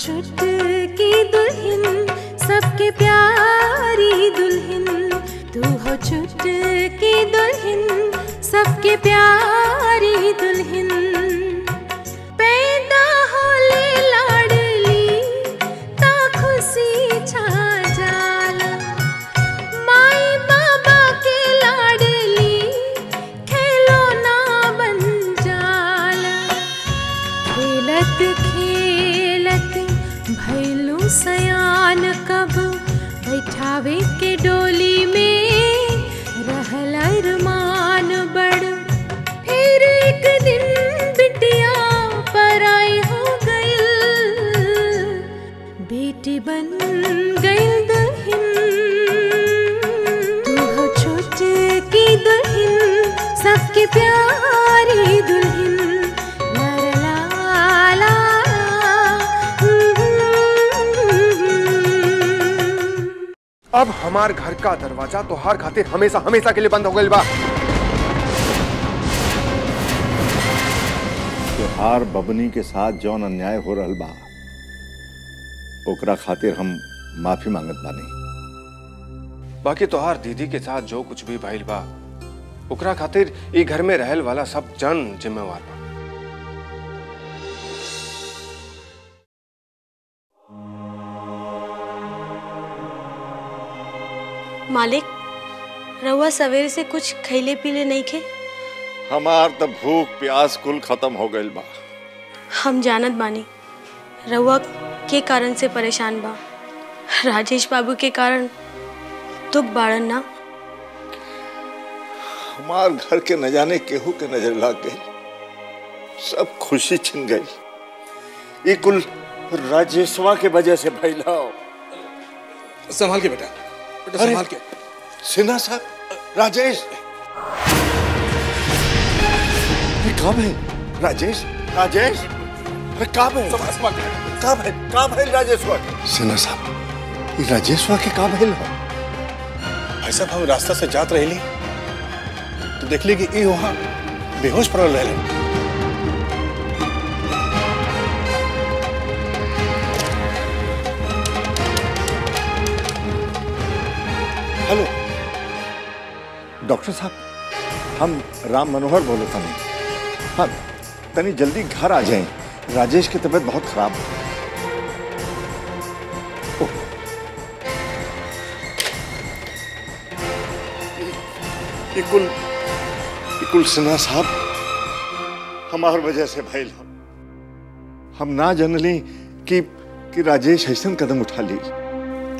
चुटकी दुल्हन सबके प्यारी दुल्हन, तू हो चुटकी दुल्हन सबके प्यारी दुल्हन। पैदा होले लाडली ता खुशी छा जाला, माई बाबा के लाडली खिलौना बन जाला। खेलत खेलत भैलू सयान, कब बैठावे के डोली में रहल अरमान बड़। फिर एक दिन बिटिया पराई हो गइल, बेटी बन गइल दुल्हन। तू हो छोटकी दुल्हन सबके प्यारी दुल्हन। अब हमार घर का दरवाजा तोहार खातिर हमेशा हमेशा के लिए बंद हो गइल बा। तोहार बबनी के साथ जौन अन्याय हो रहल बा ओकरा खातिर हम माफी मांगत बानी। बाकी तोहार दीदी के साथ जो कुछ भी भइल बा ओकरा खातिर ई घर में रहल वाला सब जन जिम्मेवार बा। मालिक, रउआ सवेरे से कुछ खैले पीले नहीं खे? हमार तो भूख प्यास कुल खत्म हो गइल बा। हम जानत बानी रउआ के कारण से परेशान बा। राजेश बाबू के कारण दुख बाड़न ना। हमार घर के न जाने केहू के नजर लग गई, सब खुशी छिन गई। ये कुल राजेशवा के वजह से भइला। संभाल के बेटा, संभाल के। सिन्हा साहब, राजेश कब है? राजेश, राजेश, अरे कब है? कब है? कब है राजेशवा? सिन्हा साहब, ये राजेशवा के कब है? भाई साहब, हम रास्ता से जात रही तो देख ली कि ये वहां बेहोश पड़ल रहे। हेलो डॉक्टर साहब, हम राम मनोहर बोले था। हाँ, तनी जल्दी घर आ जाएं, राजेश की तबीयत बहुत खराब है। इकुल सिन्हा साहब, हमार वजह से भइल। हम ना जानली कि राजेश ऐसा कदम उठा ली।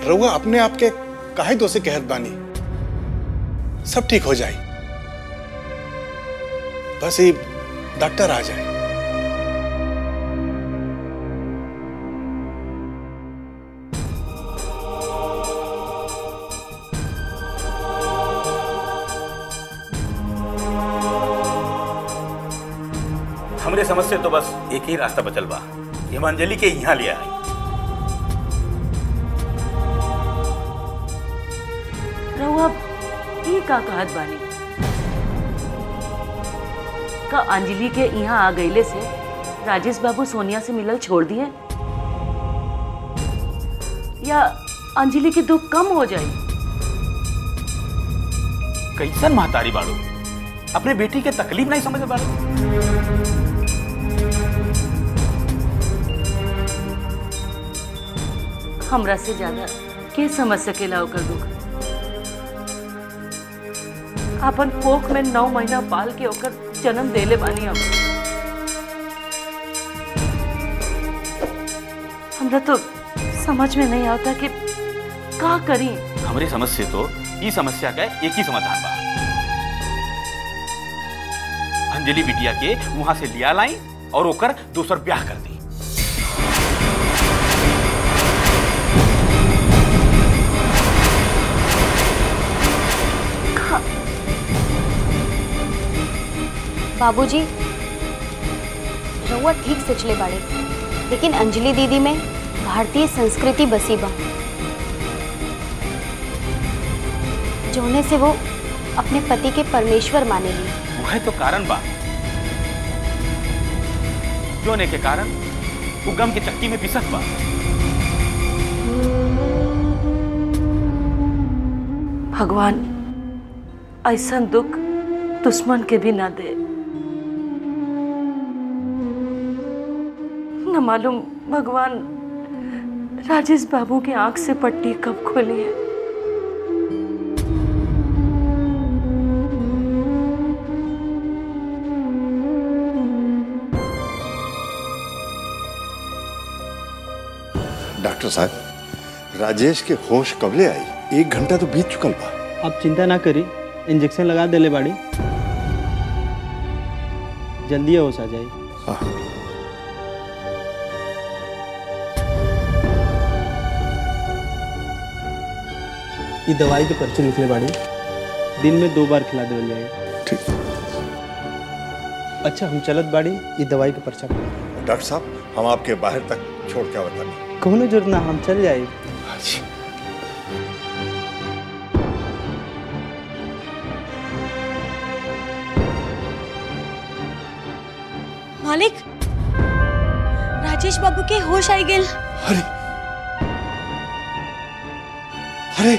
रउआ अपने आप के काहे दोषी कहत बानी? सब ठीक हो जाए, बस ये डॉक्टर आ जाए। हमरे समझ से तो बस एक ही रास्ता बचल बा, हिमांजलि के यहाँ ले आई। रउआ ई का कहत बानी? का अंजलि के यहाँ आ गईले से राजेश बाबू सोनिया से मिलल छोड़ दिए, या अंजलि के दुख कम हो जाए? कैसन महतारी बाड़ू, अपने बेटी के तकलीफ नहीं समझ बाड़ू। हमरा से ज्यादा के समझ सकेला ओकर दुख। अपन कोख में 9 महीना पाल के ओकर जन्म देले बानी हम। हमरा तो समझ में नहीं आता कि का करी। हमरे समझ से तो ये समस्या का एक ही समाधान बा, अंजलि बिटिया के वहां से लिया लाई और ओकर दूसर ब्याह कर दी। बाबूजी, रउआ ठीक सोचले बाड़े, लेकिन अंजलि दीदी में भारतीय संस्कृति बसी बा, जोने से वो अपने पति के परमेश्वर मानेली। वह तो कारण बा, जोने के कारण वो गम के चक्की में पिसत बा। भगवान ऐसा दुख दुश्मन के भी ना दे। न मालूम भगवान राजेश बाबू की आंख से पट्टी कब खोली है। डॉक्टर साहब, राजेश के होश कबले आई? 1 घंटा तो बीत चुकल बा। आप चिंता ना करी, इंजेक्शन लगा देले बाड़ी, जल्दी होश आ जाए। हाँ। ये दवाई के पर्चे निकले बाड़ी, दिन में 2 बार खिला देवल जाए। ठीक। अच्छा हम चलत बाड़ी, ये दवाई के पर्चा। डॉक्टर साहब, हम आपके बाहर तक छोड़ के आवत नहीं। कौनो जरूरत ना, हम चल जाए। मालिक, राजेश बाबू के होश आई गेल। अरे अरे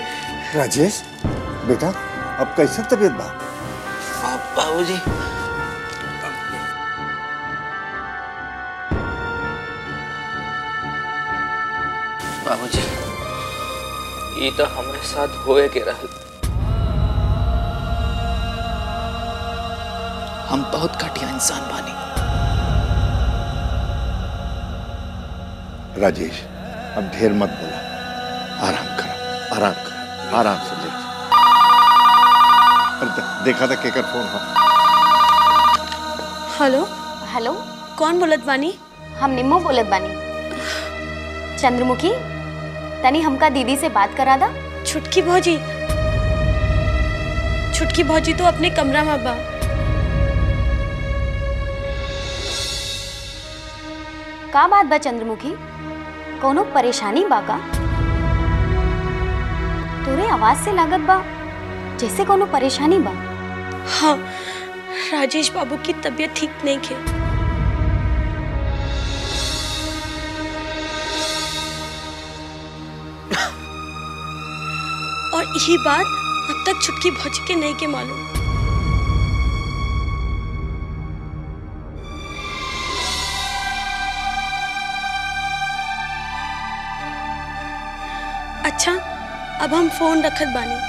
राजेश बेटा, अब कैसे तबीयत बा? बाबूजी, बाबूजी, ये तो हमारे साथ होए के रहल। हम बहुत घटिया इंसान बानी। राजेश, अब ढेर मत बोला, आराम करो, आराम करो, आराम से ले। देखा था केकर फोन? हेलो हेलो, कौन बोलत बानी? हम निम्मो बोलत बानी। चंद्रमुखी, तनी हमका दीदी से बात करा दा। छुटकी भौजी, छुटकी भौजी तो अपने कमरा में बा। का बात बा चंद्रमुखी, कोनो परेशानी बा का? तोरे आवाज से लागत बा जैसे कोनो परेशानी बा। हाँ, राजेश बाबू की तबीयत ठीक नहीं है। और यही बात अब तक छुटकी भौजी के नहीं के मालूम। अच्छा, अब हम फोन रखत बानी।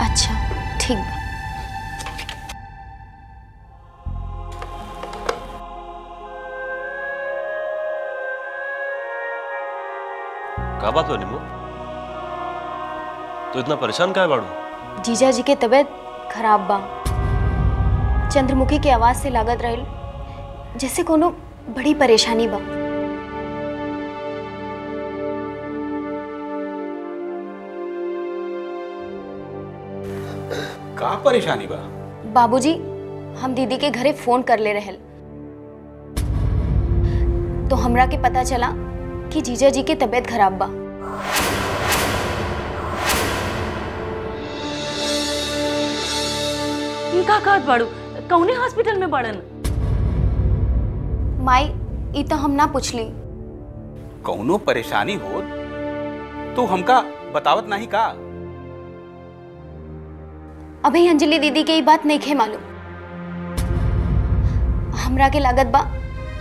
अच्छा ठीक बा। का बात बा निम्मो? तो इतना परेशान काहे बाड़ू? जीजा जी के तबीयत खराब बा। चंद्रमुखी के आवाज से लागत रहल जैसे कोनो बड़ी परेशानी बा। का परेशानी बा? बाबूजी, हम दीदी के घरे फोन कर ले रहल तो हमरा के पता चला कि जीजा जी के तबीयत खराब बा। ये का कहत बाड़ू? कौने हॉस्पिटल में बाड़न? माई, ई तो हम ना पूछली। कौनो परेशानी हो तो हमका बतावत नहीं का? अभी अंजलि दीदी के ये बात नहीं खे मालूम। हमरा के लागत बा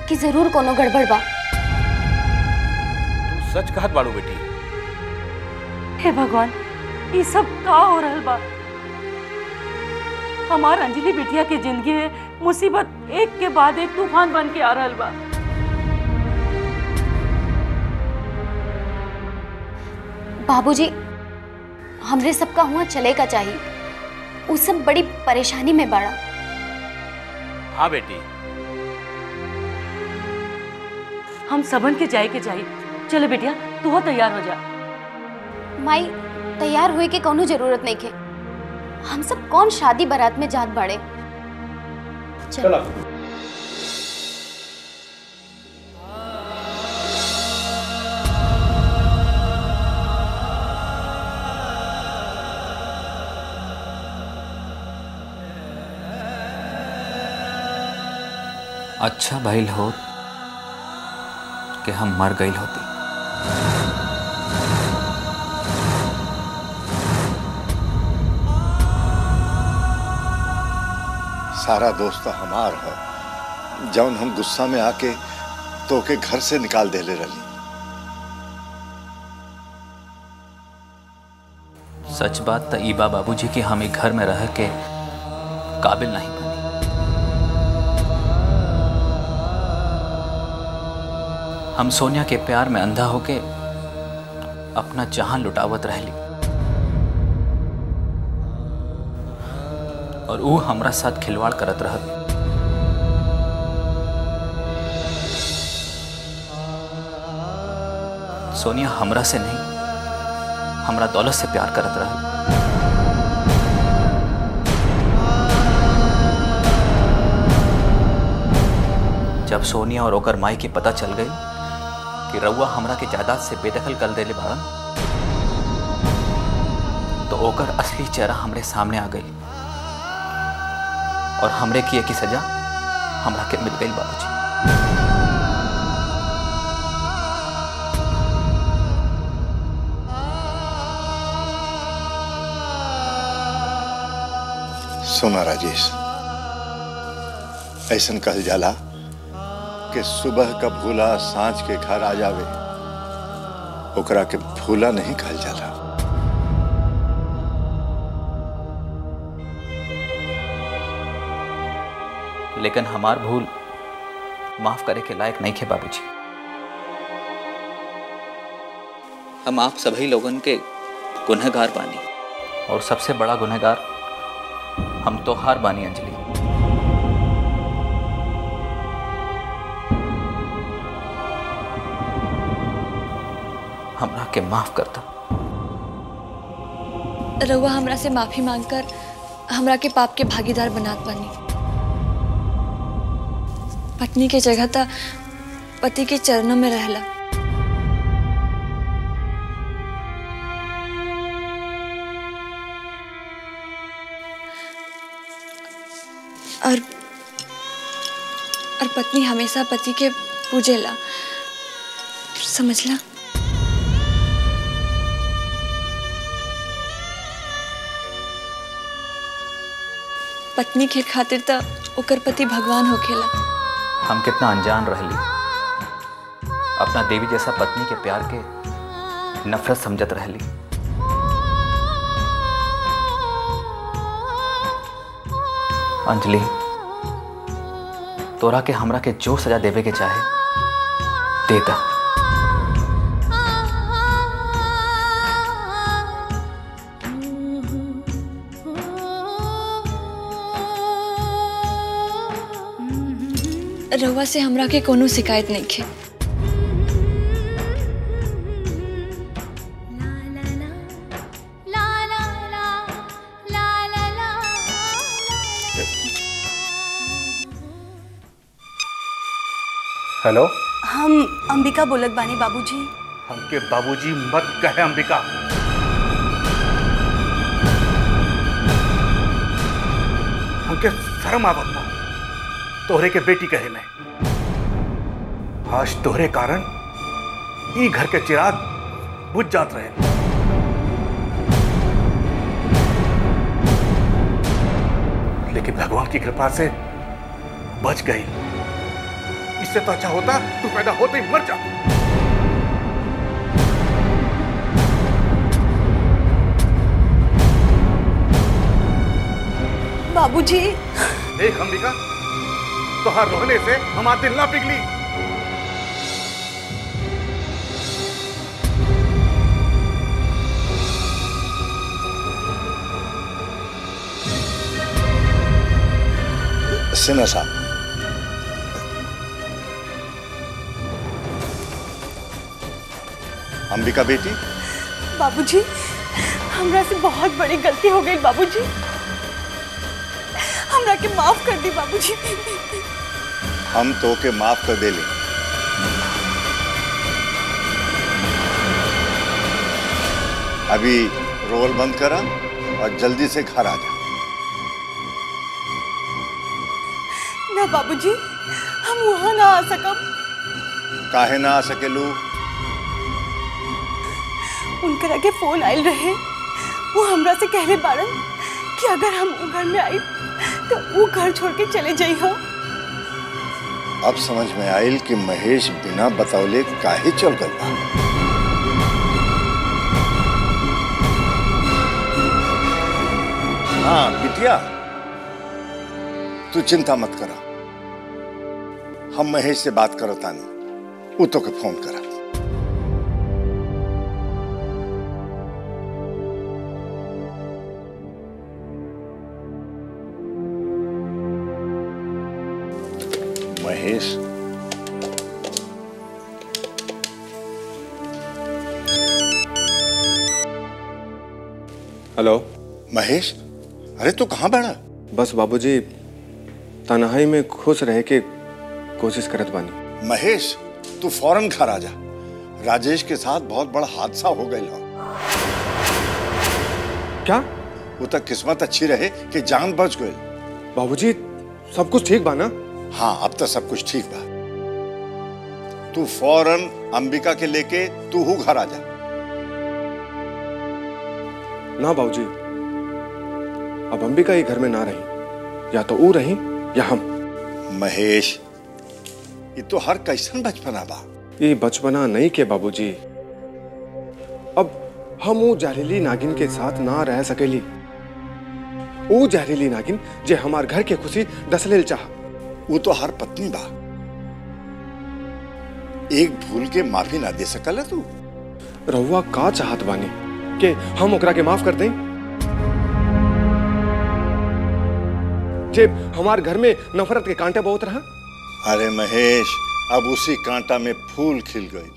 कि जरूर कोनो गड़बड़ बा। तू सच कहत बाड़ू बेटी? हे भगवान, ये सब का हो रहल बा? हमार अंजलि बिटिया के जिंदगी में मुसीबत एक के बाद एक तूफान बन के आ रहल बा। बाबूजी, हमरे सबका हुआ चले का चाहिए। वो सब बड़ी परेशानी में बाड़ा। हाँ बेटी, हम सबन के जाए के चाहिए। चलो बेटिया, तू हो तैयार हो जा। माई, तैयार हुए के कोनो जरूरत नहीं खे। हम सब कौन शादी बारात में जात बाड़े। चलो। अच्छा भइल हो कि हम मर गई होती। सारा दोस्त हमार है, जौन हम गुस्सा में आके तो के घर से निकाल देले रही। सच बात तो ईबा बाबूजी कि हम एक घर में रह के काबिल नहीं बनी। हम सोनिया के प्यार में अंधा होके अपना जहां लुटावत रहली और वो हमरा साथ खिलवाड़ करत रहत। सोनिया हमरा से नहीं, हमरा दौलत से प्यार करत रहल। जब सोनिया और ओकर माई के पता चल गई कि रउआ हमरा के जायदाद से बेदखल कर देले बाड़न, तो ओकर असली चेहरा हमरे सामने आ गई और हमरे किए की सजा हमरा के मिल गई। बाबूजी, सुना राजेश, ऐसन कहल जाला कि सुबह का भूला सांझ के घर आ जावे, ओकरा के भूला नहीं कहल जाला। लेकिन हमार भूल माफ करे के लायक नहीं थे बाबूजी। हम आप सभी लोगन के गुनहगार बानी और सबसे बड़ा गुनहगार हम तो हार बानी। अंजलि, हमरा के माफ करता। रउआ हमरा से माफी मांगकर हमरा के पाप के भागीदार बनात बानी। पत्नी के जगह था पति के चरणों में रहला। और पत्नी हमेशा पति के पूजेला, समझला? पत्नी के खातिर त ओकर पति भगवान होखेला। हम कितना अनजान रहली, अपना देवी जैसा पत्नी के प्यार के नफरत समझत रहली। अंजलि, तोरा के हमरा के जो सजा देवे के चाहे देता। रउआ से हमरा के कोनो शिकायत नहीं खे। हेलो, हम अंबिका बोलत बानी बाबूजी। हमके बाबूजी मत कहे अंबिका। हमके शर्म आवत बा तोहरे के बेटी कहे में। आज तोहरे कारण ई घर के चिराग बुझ जात रहे, लेकिन भगवान की कृपा से बच गई। इससे तो अच्छा होता तू पैदा होते ही मर जा। बाबूजी, देख अंबिका, तोहार रोने से हमारा दिल ना पिघली। सिन्हा साहब, अंबिका बेटी। बाबूजी, हमरा से बहुत बड़ी गलती हो गई बाबूजी। हमरा के माफ कर दी बाबूजी। हम तो के माफ कर देले। अभी रोल बंद करा और जल्दी से घर आ जा। ना बाबूजी, हम वहां ना आ सकब। काहे ना आ सकेलू? उनकरा के फोन आयल रहे, वो हमरा से कहले बारन कि अगर हम घर में आई तो वो घर छोड़ के चले जाई हो। अब समझ में आयल कि महेश बिना बतौले काहे चल गल बा। हाँ बिटिया, तू चिंता मत करा, हम महेश से बात करतानी, वो तो के फोन करा। महेश, हेलो महेश, अरे तू कहाँ बैठा? बस बाबूजी तन्हाई में खुश रह के कोशिश करत बानी। महेश, तू फौरन घर आ जा, राजेश के साथ बहुत बड़ा हादसा हो गया। क्या? वो तक किस्मत अच्छी रहे कि जान बच गई। बाबूजी सब कुछ ठीक बा ना? हाँ, अब तो सब कुछ ठीक बा। तू फौरन अंबिका के लेके तू हूँ घर आ जा। ना बाबूजी, अब अंबिका ये घर में ना रही, या तो वो रही या हम। महेश, ये तो हर कैसन बचपना बा। ये बचपना नहीं के बाबूजी, अब हम वो जहरीली नागिन के साथ ना रह सकेली। वो जहरीली नागिन जे हमार घर के खुशी दसलेल चाह। वो तो हर पत्नी बा, एक भूल के माफी ना दे सकल तू। रहुआ का चाहत बानी कि हम ओकरा के माफ कर दें? जे हमार घर में नफरत के कांटे बहुत रहा। अरे महेश, अब उसी कांटा में फूल खिल गई।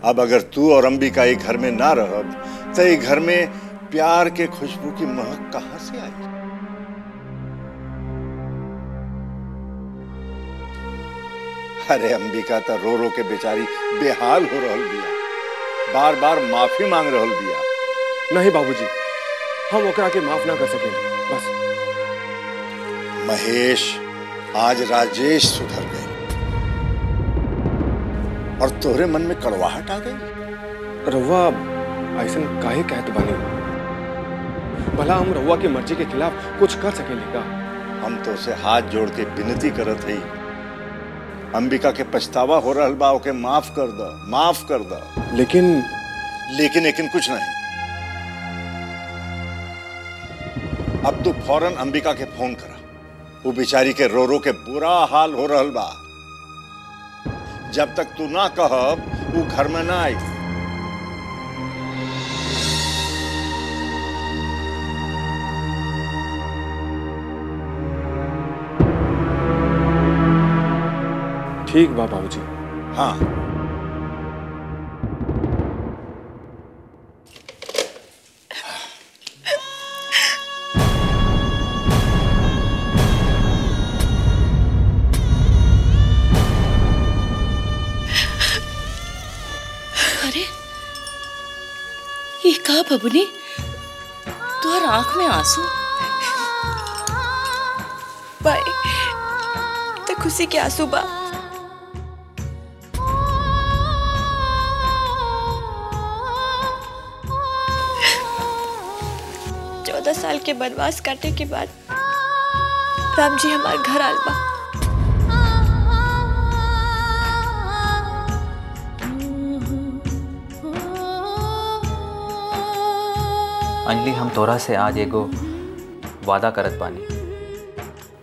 अब अगर तू और अंबिका एक घर में ना रह तो एक घर में प्यार के खुशबू की महक कहां से आई? अरे अंबिका तो रो रो के बेचारी बेहाल हो रहल बिया, बार बार माफी मांग रहल बिया। नहीं बाबूजी, हम ओकरा के माफ ना कर सकेंगे। बस महेश, आज राजेश सुधर गए और तोहरे मन में कड़वाहट आ गई। रहुआ ऐसा काहे कहत बानी? भला हम रहुआ की मर्जी के खिलाफ कुछ कर सकेंगे का? हम तो उसे हाथ जोड़ के विनती करत हई, अंबिका के पछतावा हो रहल बा, ओके माफ कर दो, माफ कर दो। लेकिन कुछ नहीं। अब तू फौरन अंबिका के फोन करा, वो बेचारी के रो रो के बुरा हाल हो रहल बा। जब तक तू ना कहब वो घर में ना आई। ठीक बा बाबूजी। हाँ, अरे ये का बबुनी, तुम्हार आंख में आंसू? भाई तो खुशी के आंसू बा। साल के वनवास काटे के बाद राम जी हमारे घर आल बा। अंजलि, हम तोरा से आज एगो वादा करत बानी।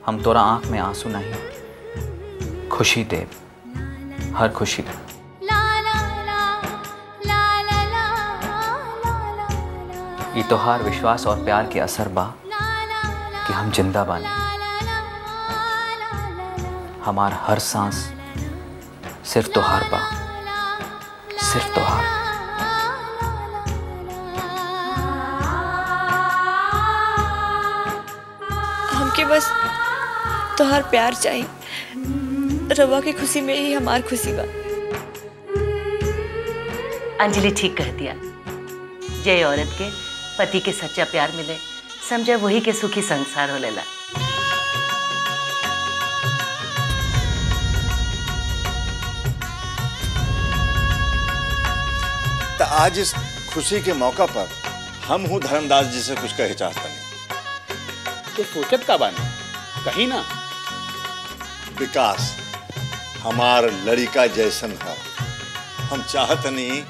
हम तोरा आंख में आंसू नहीं, खुशी दे, हर खुशी दे। ये तोहार विश्वास और प्यार के असर बा कि हम जिंदा बानी। हमार हर सांस सिर्फ तोहार बा, सिर्फ तोहार। हमके बस तोहार प्यार चाहिए। रवा की खुशी में ही हमार खुशी बा। अंजलि ठीक कह दिया। जय औरत के पति के सच्चा प्यार मिले, समझा वही के सुखी संसार हो लेला। तो आज इस खुशी के मौका पर हम हूँ धर्मदास जी से कुछ कहे चाहता नहीं। तो सोचत का बानी कहीं ना। विकास हमार लड़िका जैसन है। हम चाहत नहीं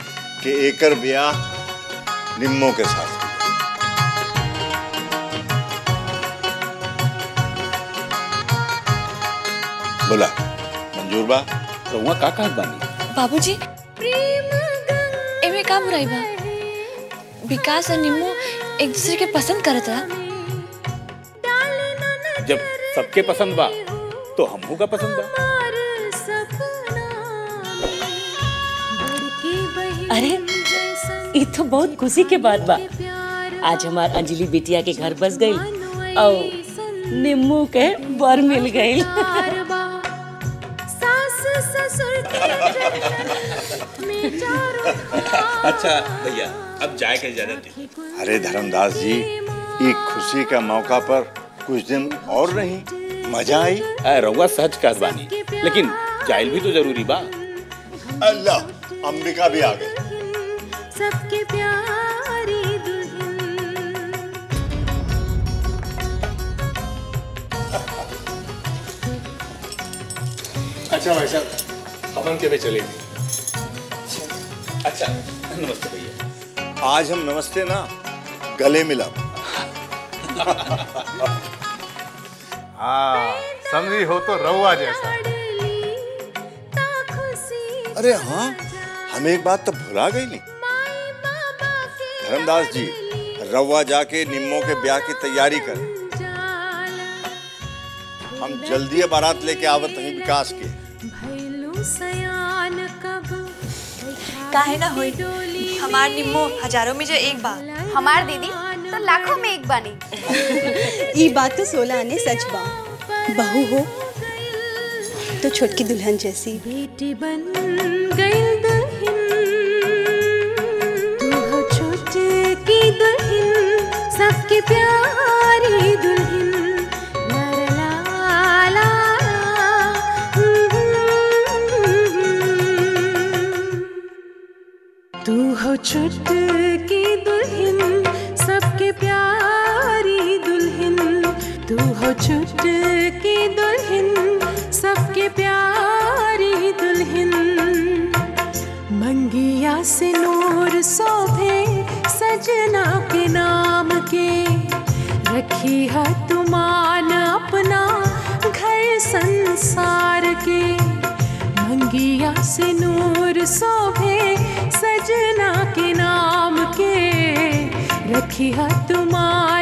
कि एकर ब्याह निम्मो के साथ। बोला मंजूर बा? तो वहाँ का कहत बानी? बाबूजी एमे का बुराई बा? विकास और निम्मो एक दूसरे के पसंद करत रहा। जब सबके पसंद बा तो हमहू का पसंद बा। अरे ये तो बहुत खुशी के बात बा। आज हमार अंजलि बिटिया के घर बस गई और निम्मू के बर मिल गई। अच्छा भैया अब जाए के इजाजत दी। अरे धर्मदास जी ये खुशी का मौका पर कुछ दिन और नहीं मजा आई। रउआ सच कहत बानी लेकिन जाइल भी तो जरूरी बा। अल्लाह अंबिका भी आ गई। सबके प्यारी दुल्हन। अच्छा भाई साहब अपन के भी चलेंगे। अच्छा नमस्ते भैया। आज हम नमस्ते ना गले मिला। हाँ समझी हो तो रउआ जैसा। अरे हाँ हम एक बात तो भुला गई नहीं। धर्मदास जी रउआ जाके निम्मो के ब्याह की तैयारी करें। हम जल्दी बारात लेके आवत नहीं विकास के। काहे ना होई, हमार निम्मो हजारों में जो एक बा। हमार दीदी तो लाखों में एक बानी। ये बात तो 16 आने सच बा। बहू हो तो छोटकी दुल्हन जैसी। बेटी बन गई दुल्हन, तू हो छोटकी दुल्हन, सबकी प्यारी दुल्हन। ला ला ला तू हो छोटकी दुल्हन, सबके प्यारी दुल्हन। तू हो छोटकी दुल्हन, सबके प्यारी दुल्हन। मंगिया से नूर शोभे सजना के नाम के, रखी है तुमान अपना घर संसार के। मंगिया से नूर शोभे सजना के नाम के, रखी है तुमान